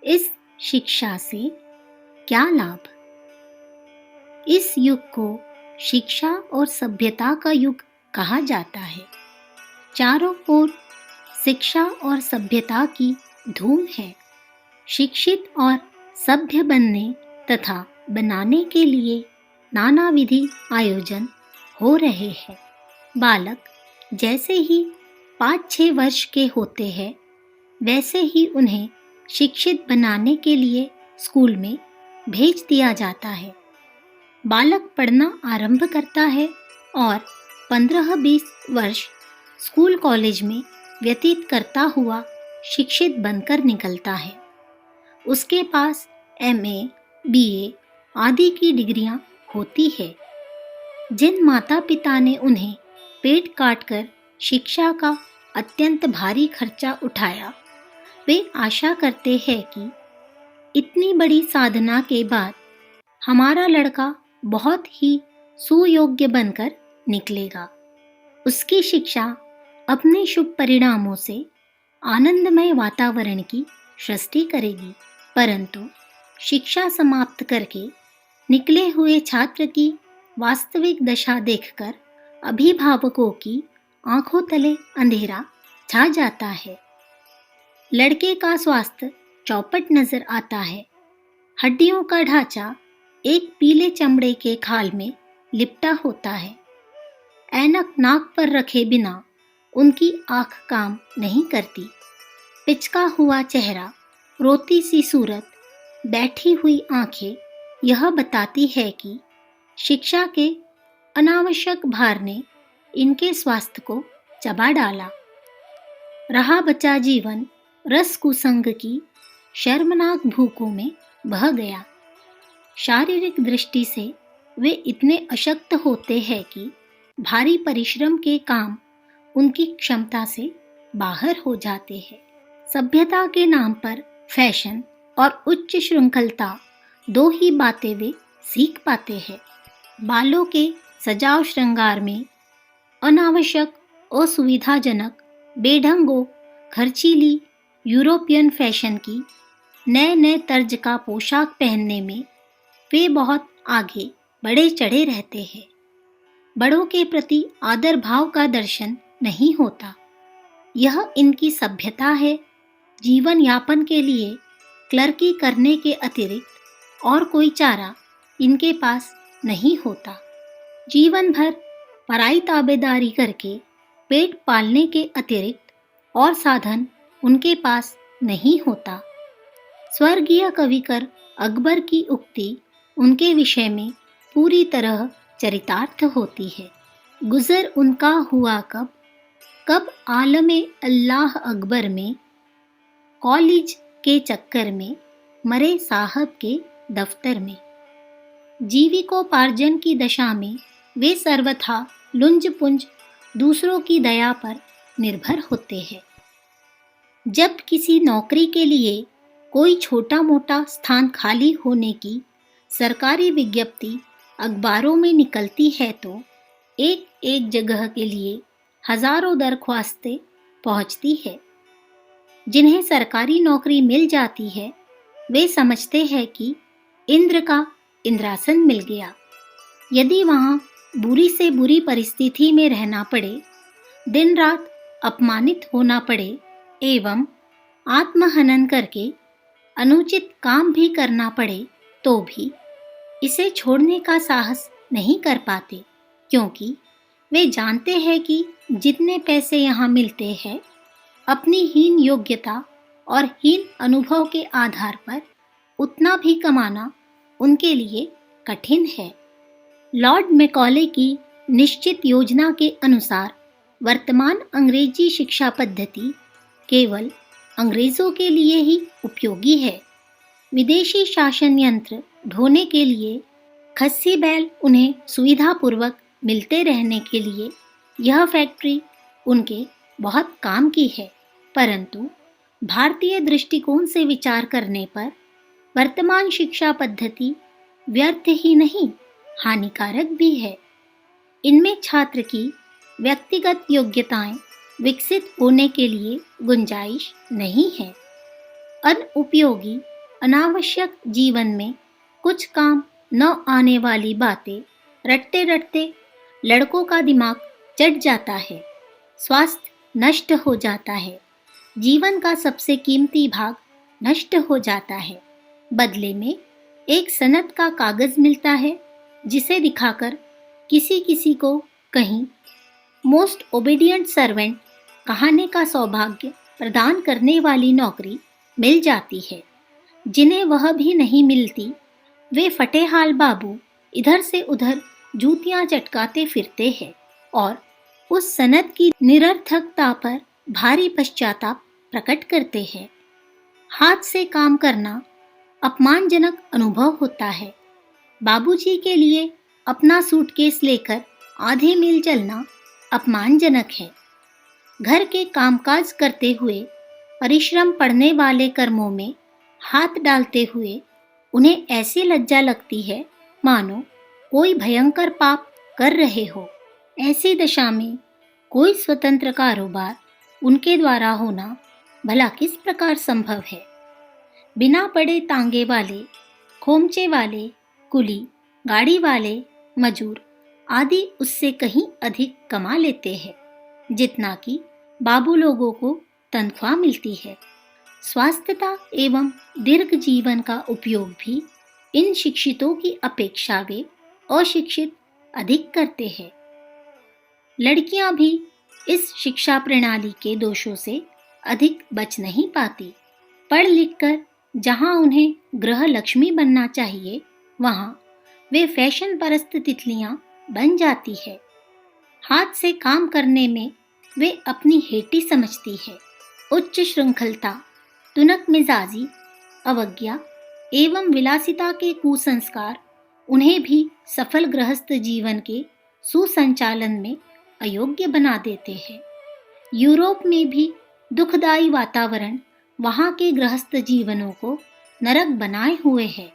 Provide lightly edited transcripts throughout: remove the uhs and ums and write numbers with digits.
इस शिक्षा से क्या लाभ? इस युग को शिक्षा और सभ्यता का युग कहा जाता है। चारों ओर शिक्षा और सभ्यता की धूम है। शिक्षित और सभ्य बनने तथा बनाने के लिए नानाविधि आयोजन हो रहे हैं। बालक जैसे ही 5-6 वर्ष के होते हैं, वैसे ही उन्हें शिक्षित बनाने के लिए स्कूल में भेज दिया जाता है। बालक पढ़ना आरंभ करता है और 15-20 वर्ष स्कूल कॉलेज में व्यतीत करता हुआ शिक्षित बनकर निकलता है। उसके पास MA, BA आदि की डिग्रियां होती है। जिन माता पिता ने उन्हें पेट काटकर शिक्षा का अत्यंत भारी खर्चा उठाया, वे आशा करते हैं कि इतनी बड़ी साधना के बाद हमारा लड़का बहुत ही सुयोग्य बनकर निकलेगा। उसकी शिक्षा अपने शुभ परिणामों से आनंदमय वातावरण की सृष्टि करेगी। परंतु शिक्षा समाप्त करके निकले हुए छात्र की वास्तविक दशा देखकर अभिभावकों की आंखों तले अंधेरा छा जाता है। लड़के का स्वास्थ्य चौपट नजर आता है। हड्डियों का ढांचा एक पीले चमड़े के खाल में लिपटा होता है। ऐनक नाक पर रखे बिना उनकी आंख काम नहीं करती। पिचका हुआ चेहरा, रोती सी सूरत, बैठी हुई आंखें यह बताती है कि शिक्षा के अनावश्यक भार ने इनके स्वास्थ्य को चबा डाला। रहा बचा जीवन रस कुसंग की शर्मनाक भूखों में बह गया। शारीरिक दृष्टि से वे इतने अशक्त होते हैं कि भारी परिश्रम के काम उनकी क्षमता से बाहर हो जाते हैं। सभ्यता के नाम पर फैशन और उच्च श्रृंखलता, दो ही बातें वे सीख पाते हैं। बालों के सजाव श्रृंगार में अनावश्यक, असुविधाजनक, बेढंगों, खर्चीली यूरोपियन फैशन की नए नए तर्ज का पोशाक पहनने में वे बहुत आगे बढ़े चढ़े रहते हैं। बड़ों के प्रति आदर भाव का दर्शन नहीं होता। यह इनकी सभ्यता है। जीवन यापन के लिए क्लर्की करने के अतिरिक्त और कोई चारा इनके पास नहीं होता। जीवन भर पराई ताबेदारी करके पेट पालने के अतिरिक्त और साधन उनके पास नहीं होता। स्वर्गीय कविकर अकबर की उक्ति उनके विषय में पूरी तरह चरितार्थ होती है। गुजर उनका हुआ कब, कब आलमे अल्लाह अकबर में, कॉलेज के चक्कर में, मरे साहब के दफ्तर में। जीविकोपार्जन की दशा में वे सर्वथा लुंज पुंज दूसरों की दया पर निर्भर होते हैं। जब किसी नौकरी के लिए कोई छोटा मोटा स्थान खाली होने की सरकारी विज्ञप्ति अखबारों में निकलती है तो एक एक जगह के लिए हजारों दरख्वास्तें पहुंचती है। जिन्हें सरकारी नौकरी मिल जाती है, वे समझते हैं कि इंद्र का इंद्रासन मिल गया। यदि वहां बुरी से बुरी परिस्थिति में रहना पड़े, दिन रात अपमानित होना पड़े एवं आत्महनन करके अनुचित काम भी करना पड़े, तो भी इसे छोड़ने का साहस नहीं कर पाते, क्योंकि वे जानते हैं कि जितने पैसे यहाँ मिलते हैं, अपनी हीन योग्यता और हीन अनुभव के आधार पर उतना भी कमाना उनके लिए कठिन है। लॉर्ड मैकॉले की निश्चित योजना के अनुसार वर्तमान अंग्रेजी शिक्षा पद्धति केवल अंग्रेजों के लिए ही उपयोगी है। विदेशी शासन यंत्र ढोने के लिए खस्सी बैल उन्हें सुविधापूर्वक मिलते रहने के लिए यह फैक्ट्री उनके बहुत काम की है। परंतु भारतीय दृष्टिकोण से विचार करने पर वर्तमान शिक्षा पद्धति व्यर्थ ही नहीं, हानिकारक भी है। इनमें छात्र की व्यक्तिगत योग्यताएं विकसित होने के लिए गुंजाइश नहीं है। अनुपयोगी अनावश्यक जीवन में कुछ काम न आने वाली बातें रटते रटते लड़कों का दिमाग चट जाता है, स्वास्थ्य नष्ट हो जाता है, जीवन का सबसे कीमती भाग नष्ट हो जाता है। बदले में एक सनद का कागज मिलता है जिसे दिखाकर किसी किसी को कहीं मोस्ट ओबीडियंट सर्वेंट कहने का सौभाग्य प्रदान करने वाली नौकरी मिल जाती है। जिन्हें वह भी नहीं मिलती, वे फटेहाल बाबू इधर से उधर जूतियां चटकाते फिरते हैं और उस सनद की निरर्थकता पर भारी पश्चाताप प्रकट करते हैं। हाथ से काम करना अपमानजनक अनुभव होता है। बाबूजी के लिए अपना सूटकेस लेकर आधे मील चलना अपमानजनक है। घर के कामकाज करते हुए परिश्रम पड़ने वाले कर्मों में हाथ डालते हुए उन्हें ऐसी लज्जा लगती है मानो कोई भयंकर पाप कर रहे हो। ऐसी दशा में कोई स्वतंत्र कारोबार उनके द्वारा होना भला किस प्रकार संभव है। बिना पड़े तांगे वाले, खोमचे वाले, कुली, गाड़ी वाले, मजूर आदि उससे कहीं अधिक कमा लेते हैं जितना कि बाबू लोगों को तनख्वाह मिलती है। स्वास्थ्यता एवं दीर्घ जीवन का उपयोग भी इन शिक्षितों की अपेक्षा वे अशिक्षित अधिक करते हैं। लड़कियां भी इस शिक्षा प्रणाली के दोषों से अधिक बच नहीं पाती। पढ़ लिख कर जहां उन्हें गृह लक्ष्मी बनना चाहिए, वहां वे फैशन परस्त तितलियां बन जाती है। हाथ से काम करने में वे अपनी हेटी समझती है। उच्च श्रृंखलता, तुनक मिजाजी, अवज्ञा एवं विलासिता के कुसंस्कार उन्हें भी सफल गृहस्थ जीवन के सुसंचालन में अयोग्य बना देते हैं। यूरोप में भी दुखदायी वातावरण वहां के गृहस्थ जीवनों को नरक बनाए हुए है।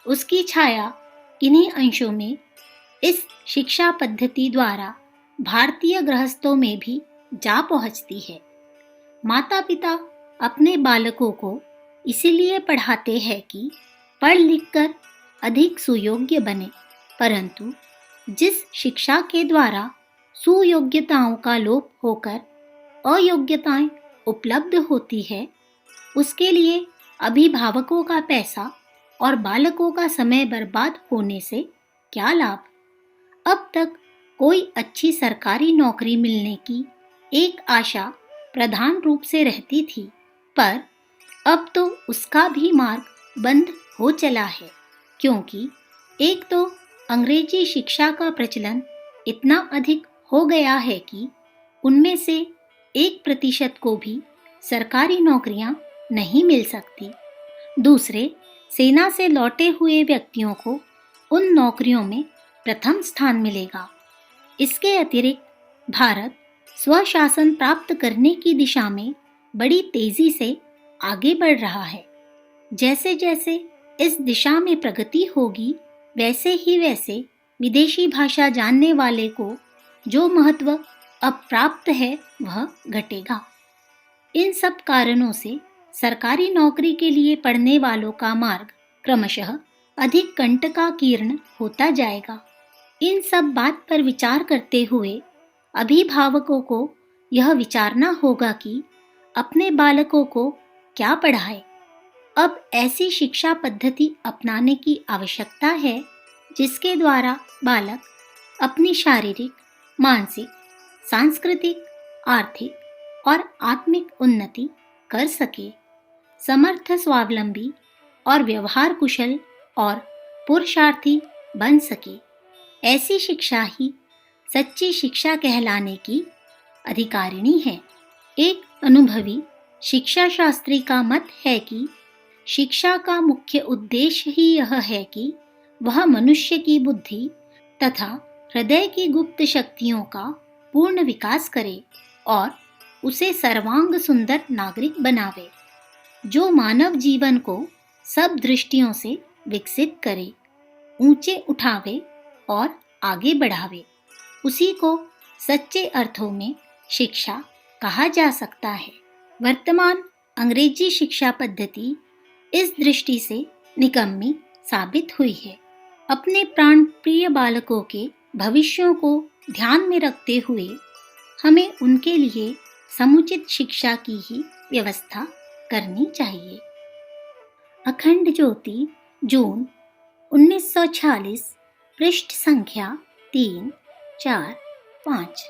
उसकी छाया इन्हीं अंशों में इस शिक्षा पद्धति द्वारा भारतीय गृहस्थों में भी जा पहुंचती है। माता पिता अपने बालकों को इसीलिए पढ़ाते हैं कि पढ़ लिख कर अधिक सुयोग्य बने, परंतु जिस शिक्षा के द्वारा सुयोग्यताओं का लोप होकर अयोग्यताएं उपलब्ध होती है, उसके लिए अभिभावकों का पैसा और बालकों का समय बर्बाद होने से क्या लाभ। अब तक कोई अच्छी सरकारी नौकरी मिलने की एक आशा प्रधान रूप से रहती थी, पर अब तो उसका भी मार्ग बंद हो चला है, क्योंकि एक तो अंग्रेजी शिक्षा का प्रचलन इतना अधिक हो गया है कि उनमें से 1% को भी सरकारी नौकरियां नहीं मिल सकती। दूसरे, सेना से लौटे हुए व्यक्तियों को उन नौकरियों में प्रथम स्थान मिलेगा। इसके अतिरिक्त भारत स्वशासन प्राप्त करने की दिशा में बड़ी तेजी से आगे बढ़ रहा है। जैसे जैसे इस दिशा में प्रगति होगी, वैसे ही वैसे विदेशी भाषा जानने वाले को जो महत्व अब प्राप्त है वह घटेगा। इन सब कारणों से सरकारी नौकरी के लिए पढ़ने वालों का मार्ग क्रमशः अधिक कंटकाकीर्ण होता जाएगा। इन सब बात पर विचार करते हुए अभिभावकों को यह विचारना होगा कि अपने बालकों को क्या पढ़ाए। अब ऐसी शिक्षा पद्धति अपनाने की आवश्यकता है जिसके द्वारा बालक अपनी शारीरिक, मानसिक, सांस्कृतिक, आर्थिक और आत्मिक उन्नति कर सके, समर्थ, स्वावलंबी और व्यवहार कुशल और पुरुषार्थी बन सके। ऐसी शिक्षा ही सच्ची शिक्षा कहलाने की अधिकारिणी है। एक अनुभवी शिक्षा शास्त्री का मत है कि शिक्षा का मुख्य उद्देश्य ही यह है कि वह मनुष्य की बुद्धि तथा हृदय की गुप्त शक्तियों का पूर्ण विकास करे और उसे सर्वांग सुंदर नागरिक बनावे, जो मानव जीवन को सब दृष्टियों से विकसित करे, ऊंचे उठावे और आगे बढ़ावे। उसी को सच्चे अर्थों में शिक्षा कहा जा सकता है। वर्तमान अंग्रेजी शिक्षा पद्धति इस दृष्टि से निकम्मी साबित हुई है। अपने प्राण प्रिय बालकों के भविष्यों को ध्यान में रखते हुए हमें उनके लिए समुचित शिक्षा की ही व्यवस्था करनी चाहिए। अखंड ज्योति, जून 1946, पृष्ठ संख्या 3, 4, 5।